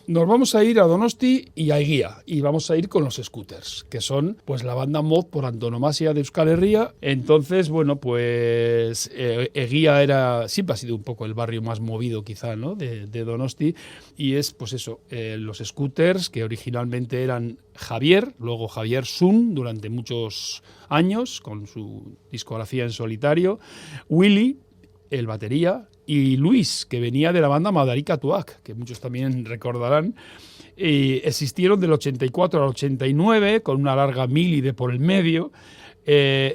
Nos vamos a ir a Donosti y a Eguía, y vamos a ir con los scooters, que son pues la banda mod por antonomasia de Euskal Herria. Entonces, bueno, pues Eguía siempre ha sido un poco el barrio más movido quizá, ¿no? de Donosti, y es pues eso, los scooters que originalmente eran Javier, luego Javier Sun durante muchos años con su discografía en solitario, Willy, el batería, y Luis, que venía de la banda Madarica Tuac, que muchos también recordarán. Existieron del 84 al 89, con una larga mili de por el medio.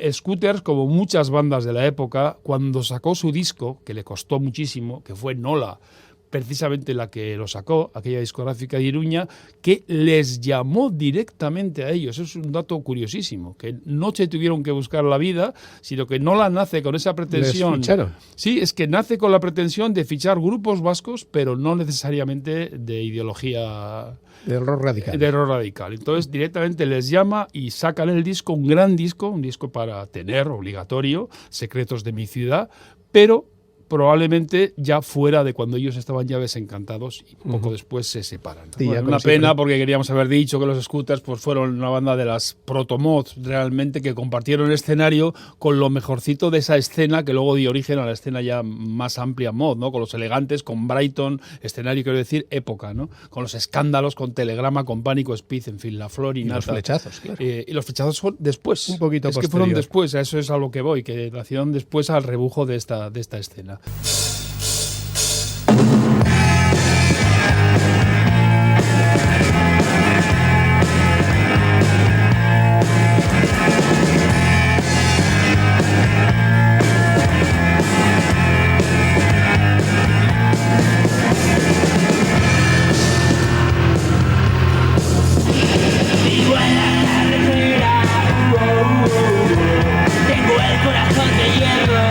Scooters, como muchas bandas de la época, cuando sacó su disco, que le costó muchísimo, que fue Nola, precisamente la que lo sacó, aquella discográfica de Iruña, que les llamó directamente a ellos. Eso es un dato curiosísimo, que no se tuvieron que buscar la vida, sino que Nola nace con esa pretensión. ¿Les ficharon? Sí, es que nace con la pretensión de fichar grupos vascos, pero no necesariamente de ideología... De rock radical. De rock radical. Entonces directamente les llama y sacan el disco, un gran disco, un disco para tener, obligatorio, Secretos de mi ciudad, pero probablemente ya fuera de cuando ellos estaban ya desencantados y poco después se separan. Sí, bueno, una pena porque queríamos haber dicho que los Scooters pues fueron una banda de las protomods realmente que compartieron el escenario con lo mejorcito de esa escena que luego dio origen a la escena ya más amplia mod, ¿no? Con los Elegantes, con Brighton, escenario quiero decir época, ¿no? Con los Escándalos, con Telegrama, con Pánico Speed, en fin, La Flor y Nata. Los Flechazos, claro. Y los Flechazos son después. Un poquito es posterior. que fueron después, a eso es a lo que voy, que nacieron después al rebujo de esta escena. Tengo el corazón de hierro.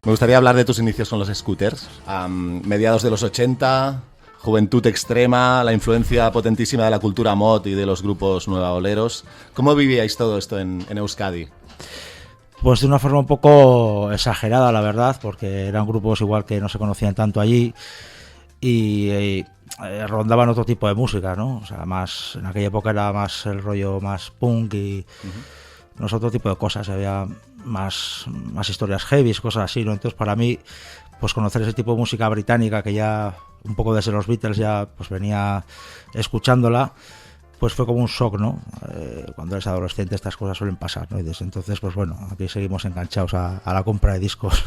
Me gustaría hablar de tus inicios con los scooters. Mediados de los 80, juventud extrema, la influencia potentísima de la cultura mod y de los grupos nueva oleros. ¿Cómo vivíais todo esto en Euskadi? Pues de una forma un poco exagerada, la verdad, porque eran grupos igual que no se conocían tanto allí y rondaban otro tipo de música, ¿no? O sea, más en aquella época era más el rollo más punk y no es otro tipo de cosas, había más historias heavy, cosas así, ¿no? Entonces para mí, pues conocer ese tipo de música británica que ya un poco desde los Beatles ya pues venía escuchándola, pues fue como un shock, ¿no? Cuando eres adolescente estas cosas suelen pasar, ¿no? Y desde entonces, pues bueno, aquí seguimos enganchados a la compra de discos.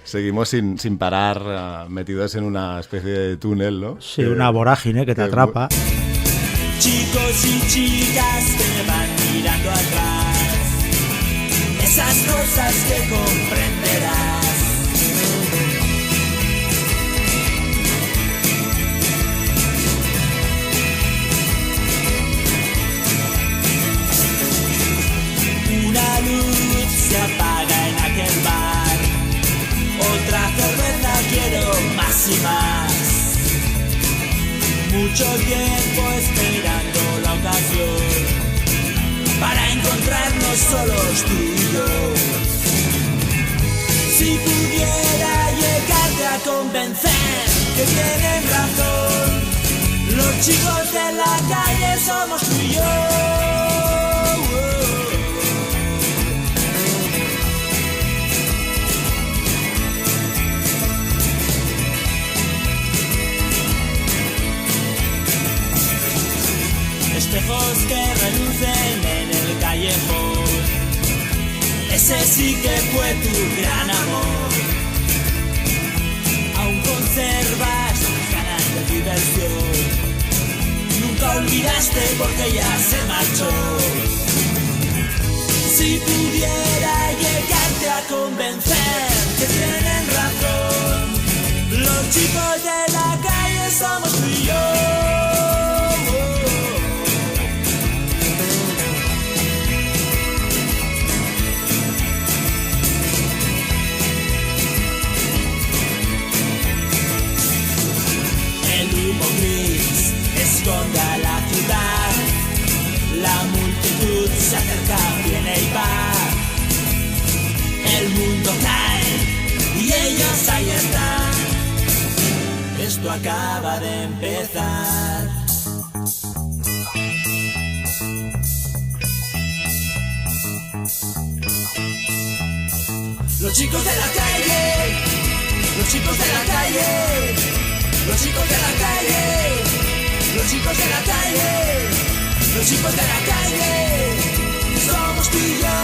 Seguimos sin parar, metidos en una especie de túnel, ¿no? Sí, una vorágine que te atrapa. Chicos y chicas que me van mirando atrás, esas cosas que comprenderás. Una luz se apaga en aquel bar, otra cerveza quiero más y más. Mucho tiempo esperando la ocasión para encontrarnos solos tú y yo. Si pudiera llegarte a convencer que tienen razón, los chicos de la calle somos tú y yo. Espejos que relucen en el callejón, ese sí que fue tu gran amor. Aún conservas ganas de diversión, nunca olvidaste porque ya se marchó. Si pudiera llegarte a convencer que tienen razón, los chicos de la calle somos tú y yo. Esconde a la ciudad, la multitud se acerca, viene y va. El mundo cae y ellos ahí están. Esto acaba de empezar. Los chicos de la calle, los chicos de la calle, los chicos de la calle. Los chicos de la calle, los chicos de la calle, somos tú y yo.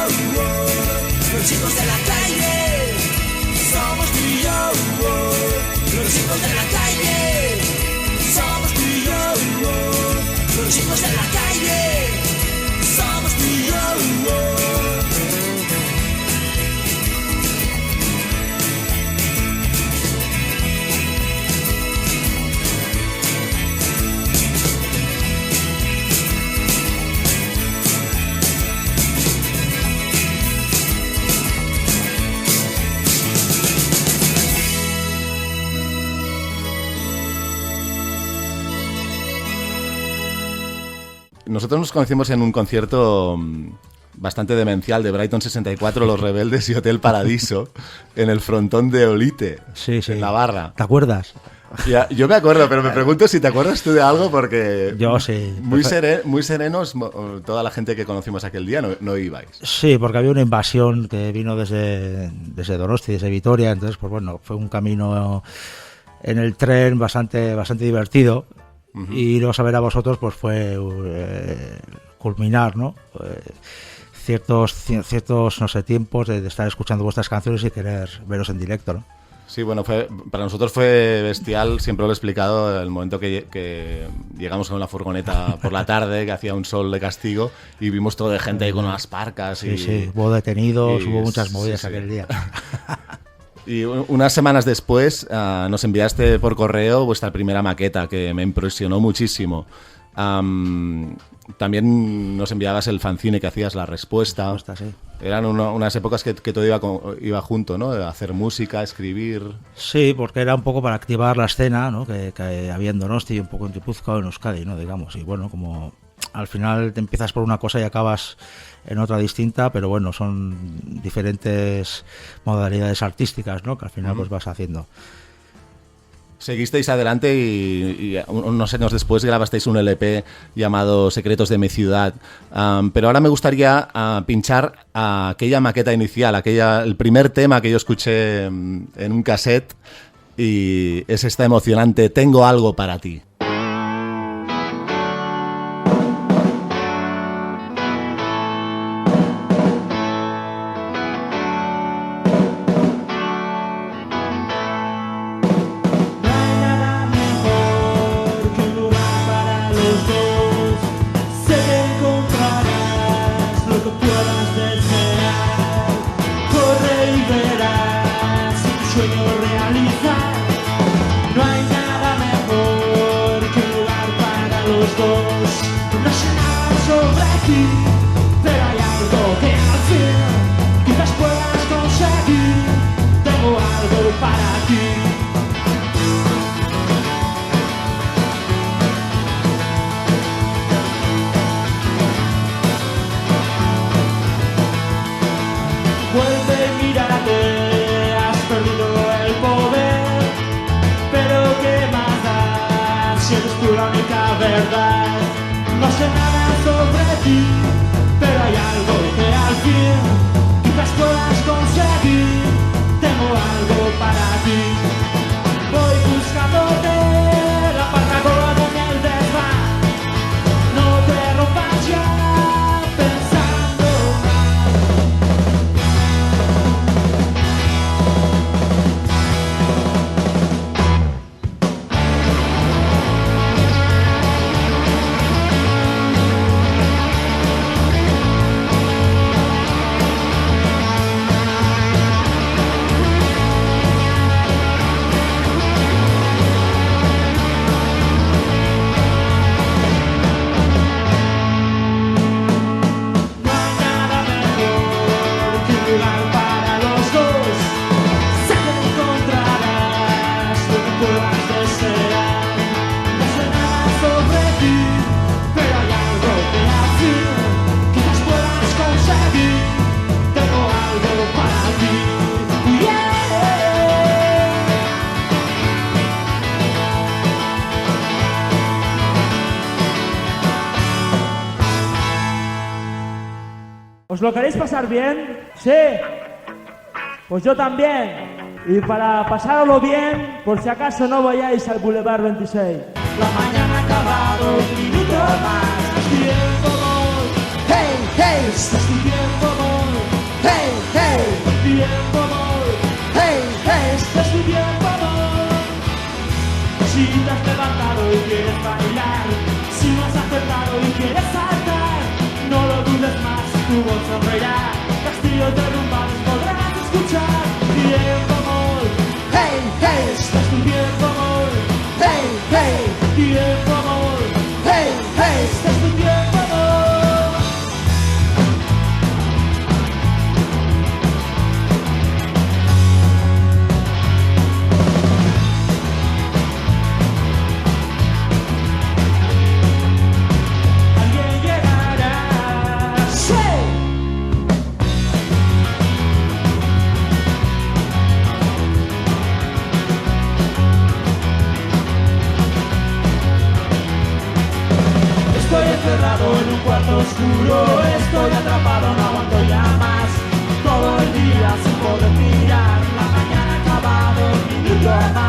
Los chicos de la calle, somos tú y yo. Los chicos de la calle, somos tú y yo. Los chicos de la calle, somos tú y yo. Nosotros nos conocimos en un concierto bastante demencial de Brighton 64, Los Rebeldes y Hotel Paradiso, en el frontón de Olite, sí. en Navarra. ¿Te acuerdas? Ya, yo me acuerdo, pero me pregunto si te acuerdas tú de algo, porque yo sí. Muy serenos, toda la gente que conocimos aquel día no ibais. Sí, porque había una invasión que vino desde Donosti, desde Vitoria, entonces pues bueno, fue un camino en el tren bastante divertido. Y iros a ver a vosotros pues fue culminar, ¿no? Ciertos no sé, tiempos de estar escuchando vuestras canciones y querer veros en directo, ¿no? Sí, bueno, para nosotros fue bestial, siempre lo he explicado, el momento que llegamos con la furgoneta por la tarde, que hacía un sol de castigo, y vimos todo de gente ahí con unas parcas. Sí, hubo detenidos, hubo muchas movidas aquel día. Y unas semanas después nos enviaste por correo vuestra primera maqueta, que me impresionó muchísimo. También nos enviabas el fanzine que hacías, La Respuesta. Sí. Eran unas épocas que todo iba junto, ¿no? Hacer música, escribir... Sí, porque era un poco para activar la escena, ¿no? que había en Donosti y un poco en Guipúzcoa o en Euskadi, ¿no? Digamos. Y bueno, como al final te empiezas por una cosa y acabas en otra distinta, pero bueno, son diferentes modalidades artísticas, ¿no? Que al final pues vas haciendo. Seguisteis adelante y unos años después grabasteis un LP llamado Secretos de mi ciudad, pero ahora me gustaría pinchar aquella maqueta inicial, el primer tema que yo escuché en un cassette, y es esta emocionante Tengo algo para ti. ¿Os lo queréis pasar bien? ¿Sí? Pues yo también. Y para pasarlo bien, por si acaso no vayáis al Boulevard 26. La mañana ha acabado, un minuto más. Tiempo voy. Hey, hey. Este es tu tiempo voy. Hey, hey. Tiempo voy. Hey, hey. Este es tu tiempo voy. Si te has levantado y quieres bailar, si no has acertado y quieres saltar, no lo dudes más. Tu voz sonreirá, castillos derrumbados podrás escuchar. Tiempo amor, hey, hey, este es tu tiempo amor, hey, hey, tiempo amor, hey, hey, este es tu tiempo amor. Alguien llegará, sí. Estoy encerrado en un cuarto oscuro, estoy atrapado, no aguanto ya más. Todo el día sin poder mirar, la mañana ha acabado, un minuto más.